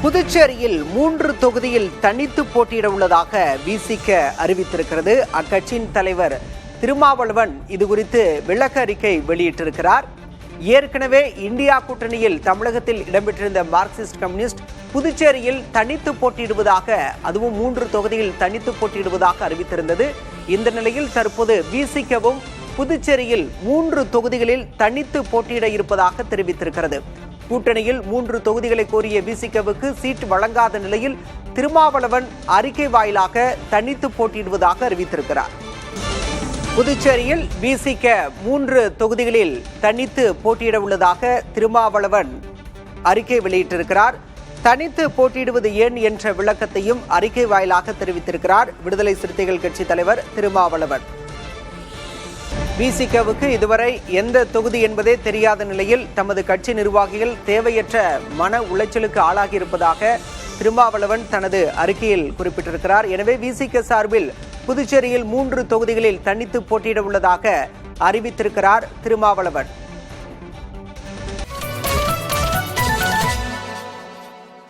புதுச்சேரியில் 3 தொகுதியில் தனித்து போட்டியிட உள்ளதாக விசிக அறிவித்திருக்கிறது. அக்கட்சியின் தலைவர் திருமாவளவன் இதுகுறித்து விளக்க அறிக்கை வெளியிட்டிருக்கிறார். ஏற்கனவே இந்தியா கூட்டணியில் தமிழகத்தில் இடம்பெற்றிருந்த மார்க்சிஸ்ட் கம்யூனிஸ்ட் புதுச்சேரியில் தனித்து போட்டியிடுவதாக, அதுவும் 3 தொகுதியில் தனித்து போட்டியிடுவதாக அறிவித்திருந்தது. இந்த நிலையில் தற்போது விசிகவும் புதுச்சேரியில் 3 தொகுதிகளில் தனித்து போட்டியிட இருப்பதாக தெரிவித்திருக்கிறது. கூட்டணியில் 3 தொகுதிகளை கோரிய விசிகவுக்கு சீட் வழங்காத நிலையில் திருமாவளவன் அறிக்கை வாயிலாக தனித்து போட்டியிடுவதாக அறிவித்திருக்கிறார். புதுச்சேரியில் விசிக 3 தொகுதிகளில் தனித்து போட்டியிட உள்ளதாக திருமாவளவன் அறிக்கை வெளியிட்டிருக்கிறார். தனித்து போட்டியிடுவது ஏன் என்ற விளக்கத்தையும் அறிக்கை வாயிலாக தெரிவித்திருக்கிறார் விடுதலை சிறுத்தைகள் கட்சி தலைவர் திருமாவளவன். விசிகவுக்கு இதுவரை எந்த தொகுதி என்பதே தெரியாத நிலையில் தமது கட்சி நிர்வாகிகள் தேவையற்ற மன உளைச்சலுக்கு ஆளாகி இருப்பதாக திருமாவளவன் தனது அறிக்கையில் குறிப்பிட்டிருக்கிறார். எனவே விசிக சார்பில் புதுச்சேரியில் 3 தொகுதிகளில் தனித்து போட்டியிட உள்ளதாக அறிவித்திருக்கிறார் திருமாவளவன்.